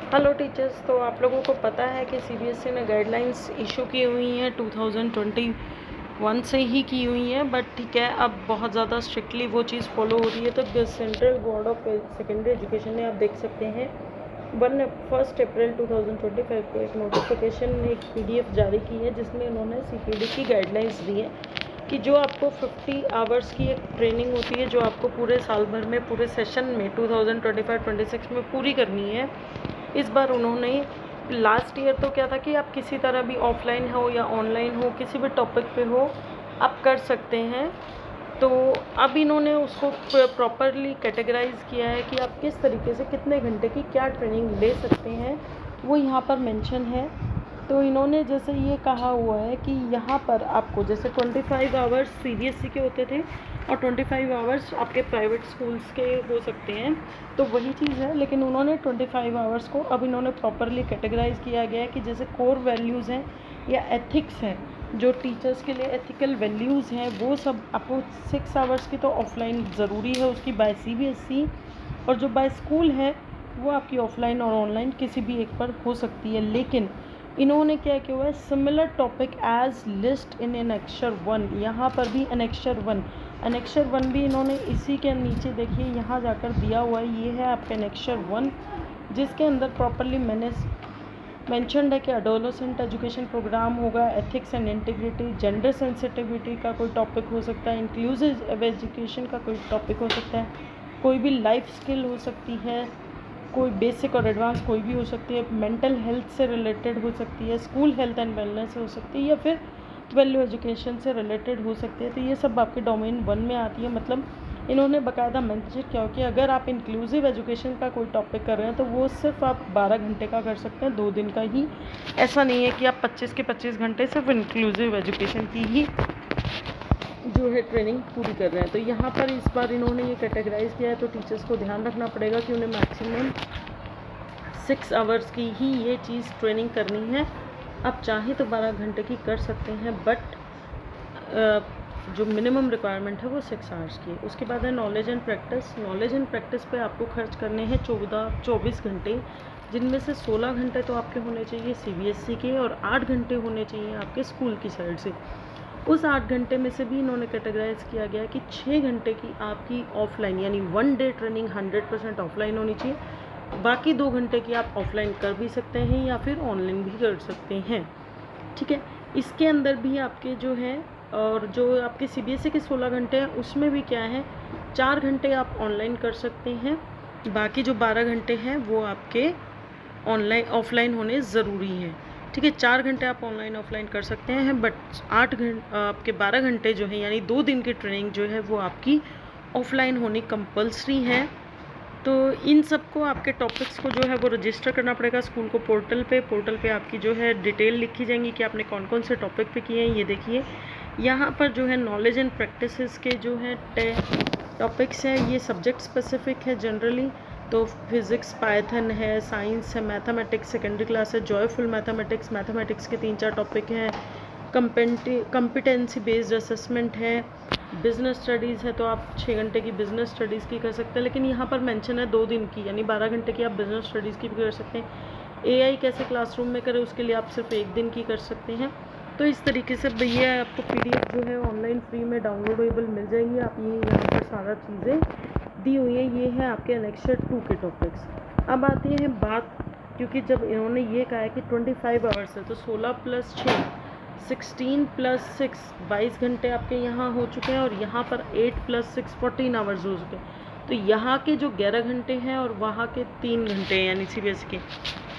Hello teachers. तो आप लोगों को पता है कि सीबीएसई ने गाइडलाइंस इशू की हुई हैं 2021 से ही की हुई हैं, बट ठीक है अब बहुत ज़्यादा स्ट्रिक्टली वो चीज़ फॉलो हो रही है। तो central board of secondary education ने आप देख सकते हैं 1 अप्रैल 2025 को एक नोटिफिकेशन, एक पीडीएफ जारी की है जिसमें उन्होंने सीपीडी की गाइडलाइंस दी है कि जो आपको 50 आवर्स की एक ट्रेनिंग होती है जो आपको पूरे साल भर में, पूरे सेशन में 2025-26 में पूरी करनी है। इस बार उन्होंने, लास्ट ईयर तो क्या था कि आप किसी तरह भी ऑफलाइन हो या ऑनलाइन हो, किसी भी टॉपिक पे हो, आप कर सकते हैं। तो अब इन्होंने उसको प्रॉपरली कैटेगराइज किया है कि आप किस तरीके से कितने घंटे की क्या ट्रेनिंग ले सकते हैं, वो यहाँ पर मेंशन है। तो इन्होंने जैसे ये कहा हुआ है कि यहाँ पर आपको जैसे 25 आवर्स सीबीएसई के होते थे और 25 आवर्स आपके प्राइवेट स्कूल्स के हो सकते हैं, तो वही चीज़ है। लेकिन उन्होंने 25 आवर्स को अब इन्होंने प्रॉपरली कैटेगराइज किया गया है कि जैसे कोर वैल्यूज़ हैं या एथिक्स हैं, जो टीचर्स के लिए एथिकल वैल्यूज़ हैं, वो सब आपको 6 आवर्स की तो ऑफलाइन ज़रूरी है उसकी बाय सीबीएसई, और जो बाय स्कूल है वो आपकी ऑफलाइन और ऑनलाइन किसी भी एक पर हो सकती है। लेकिन इन्होंने क्या किया हुआ है, सिमिलर टॉपिक एज लिस्ट इन एनेक्चर 1, यहाँ पर भी एनेक्चर 1 भी इन्होंने इसी के नीचे देखिए यहाँ जाकर दिया हुआ है। ये है आपका एनेक्चर 1, जिसके अंदर प्रॉपरली मैंने मेंशनड है कि एडोलेसेंट एजुकेशन प्रोग्राम होगा, ethics and integrity, gender sensitivity का कोई टॉपिक हो सकता है, इंक्लूसिव एजुकेशन का कोई टॉपिक हो सकता है, कोई भी लाइफ स्किल हो सकती है, कोई बेसिक और एडवांस कोई भी हो सकती है, मेंटल हेल्थ से रिलेटेड हो सकती है, स्कूल हेल्थ एंड वेलनेस हो सकती है, या फिर वैल्यू एजुकेशन से रिलेटेड हो सकती है। तो ये सब आपके डोमेन 1 में आती है। मतलब इन्होंने बाकायदा मेंशन किया कि अगर आप इंक्लूसिव एजुकेशन का कोई टॉपिक कर रहे हैं तो वो सिर्फ आप 12 घंटे का कर सकते हैं, 2 दिन का ही। ऐसा नहीं है कि आप 25 के 25 घंटे सिर्फ इंक्लूसिव एजुकेशन की ही जो है ट्रेनिंग पूरी कर रहे हैं। तो यहाँ पर इस बार इन्होंने ये कैटेगराइज किया है, तो टीचर्स को ध्यान रखना पड़ेगा कि उन्हें मैक्सिमम 6 आवर्स की ही ये चीज़ ट्रेनिंग करनी है। आप चाहें तो 12 घंटे की कर सकते हैं, बट जो मिनिमम रिक्वायरमेंट है वो 6 आवर्स की है। उसके बाद है नॉलेज एंड प्रैक्टिस पे आपको खर्च करने हैं 24 घंटे, जिनमें से 16 घंटे तो आपके होने चाहिए सीबीएसई के और 8 घंटे होने चाहिए आपके स्कूल की साइड से। उस 8 घंटे में से भी इन्होंने कैटेगराइज किया गया कि 6 घंटे की आपकी ऑफलाइन यानी 1 डे ट्रेनिंग 100% ऑफलाइन होनी चाहिए, बाकी 2 घंटे की आप ऑफलाइन कर भी सकते हैं या फिर ऑनलाइन भी कर सकते हैं। ठीक है, इसके अंदर भी आपके जो है, और जो आपके सीबीएसई के 16 घंटे हैं उसमें भी क्या है, 4 घंटे आप ऑनलाइन कर सकते हैं, बाकी जो 12 घंटे हैं वो आपके ऑफलाइन होने ज़रूरी हैं। ठीक है, 4 घंटे आप ऑनलाइन ऑफलाइन कर सकते हैं, बट 8 घंटे आपके 12 घंटे जो है यानी 2 दिन की ट्रेनिंग जो है वो आपकी ऑफलाइन होनी कंपलसरी है। तो इन सबको आपके टॉपिक्स को जो है वो रजिस्टर करना पड़ेगा स्कूल को पोर्टल पे आपकी जो है डिटेल लिखी जाएंगी कि आपने कौन कौन से टॉपिक पे किए हैं। ये देखिए यहाँ पर जो है नॉलेज एंड प्रैक्टिसेस के जो है टॉपिक्स हैं, ये सब्जेक्ट स्पेसिफिक है जनरली। तो फिज़िक्स, पाइथन है, साइंस है, मैथमेटिक्स सेकेंडरी क्लास है, जॉयफुल मैथमेटिक्स के 3-4 टॉपिक हैं, कंपिटेंसी बेस्ड असेसमेंट है, बिज़नेस स्टडीज़ है तो आप 6 घंटे की बिज़नेस स्टडीज़ की कर सकते हैं। लेकिन यहाँ पर मेंशन है 2 दिन की, यानी 12 घंटे की आप बिज़नेस स्टडीज़ की भी कर सकते हैं। एआई कैसे क्लासरूम में करें उसके लिए आप सिर्फ 1 दिन की कर सकते हैं। तो इस तरीके से भैया आपको पीडीएफ जो है ऑनलाइन फ्री में डाउनलोडेबल मिल जाएगी। आप ये यहाँ पर सारा चीज़ें दी हुई है। ये है आपके एनेक्चर 2 के टॉपिक्स। अब आती है बात, क्योंकि जब इन्होंने ये कहा है कि 25 आवर्स है तो 16 + 6 16 + 6 22 घंटे आपके यहाँ हो चुके हैं, और यहाँ पर 8 + 6 14 आवर्स हो चुके हैं। तो यहाँ के जो 11 घंटे हैं और वहाँ के 3 घंटे हैं यानी सीबीएसई के,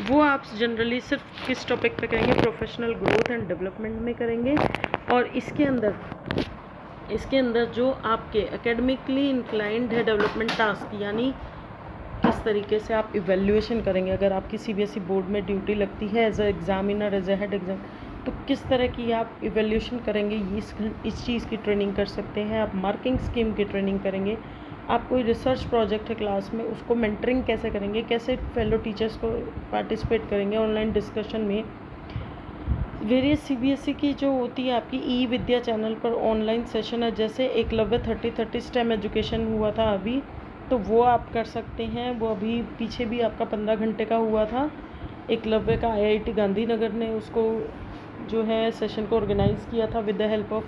वो आप जनरली सिर्फ किस टॉपिक पे करेंगे, प्रोफेशनल ग्रोथ एंड डेवलपमेंट में करेंगे। और इसके अंदर जो आपके एकेडमिकली इंक्लाइंड है डेवलपमेंट टास्क, यानी किस तरीके से आप इवेल्युएशन करेंगे अगर आपकी सीबीएसई बोर्ड में ड्यूटी लगती है as a examiner, as a head exam, तो किस तरह की आप इवेल्यूशन करेंगे, इस चीज़ की ट्रेनिंग कर सकते हैं। आप मार्किंग स्कीम की ट्रेनिंग करेंगे, आप कोई रिसर्च प्रोजेक्ट है क्लास में उसको मेंटरिंग कैसे करेंगे, कैसे फेलो टीचर्स को पार्टिसिपेट करेंगे ऑनलाइन डिस्कशन में। वेरियस सीबीएसई की जो होती है आपकी ई विद्या चैनल पर ऑनलाइन सेशन है, जैसे एकलव्य 30-30 स्टेम एजुकेशन हुआ था अभी, तो वो आप कर सकते हैं। वो अभी पीछे भी आपका 15 घंटे का हुआ था। एकलव्य का IIT गांधीनगर ने उसको जो है सेशन को ऑर्गेनाइज़ किया था with the help of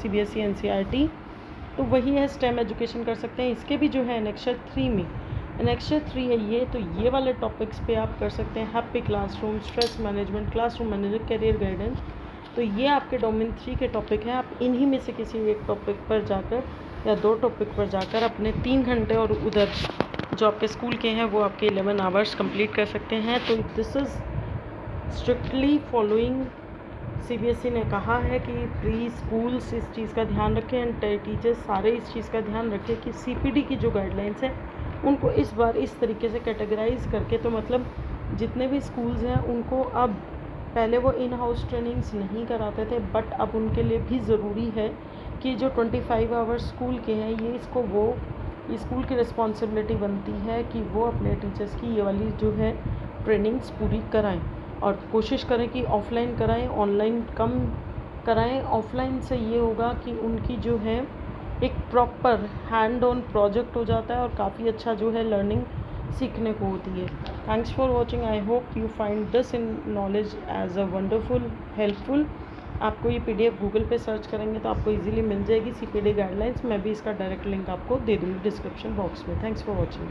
CBSE NCERT। तो वही है, स्टेम एजुकेशन कर सकते हैं। इसके भी जो है एनेक्चर 3 में, एनेक्चर 3 है ये, तो ये वाले टॉपिक्स पे आप कर सकते हैं happy classroom, stress management, classroom manager, career guidance. तो ये आपके डोमेन 3 के टॉपिक हैं। आप इन्हीं में से किसी एक टॉपिक पर जाकर या 2 टॉपिक पर जाकर अपने 3 घंटे और उधर जो आपके स्कूल के हैं वो आपके 11 आवर्स कंप्लीट कर सकते हैं। तो this is strictly following, CBSE ने कहा है कि प्री स्कूल्स इस चीज़ का ध्यान रखें एंड टीचर्स सारे इस चीज़ का ध्यान रखें कि CPD की जो गाइडलाइंस हैं उनको इस बार इस तरीके से कैटेगराइज करके, तो मतलब जितने भी स्कूल्स हैं उनको अब, पहले वो इन हाउस ट्रेनिंग्स नहीं कराते थे बट अब उनके लिए भी ज़रूरी है कि जो 25 आवर्स स्कूल के हैं ये स्कूल की रिस्पॉन्सिबिलिटी बनती है कि वो अपने टीचर्स की ये वाली जो है ट्रेनिंग्स पूरी कराएं और कोशिश करें कि ऑफ़लाइन कराएं, ऑनलाइन कम कराएं। ऑफ़लाइन से ये होगा कि उनकी जो है एक प्रॉपर हैंड ऑन प्रोजेक्ट हो जाता है और काफ़ी अच्छा जो है लर्निंग सीखने को होती है। Thanks for watching. I hope you find this in knowledge as a wonderful helpful. आपको ये PDF गूगल पे सर्च करेंगे तो आपको इजीली मिल जाएगी CPD गाइडलाइंस। मैं भी इसका डायरेक्ट लिंक आपको दे दूँगी डिस्क्रिप्शन बॉक्स में। Thanks for watching.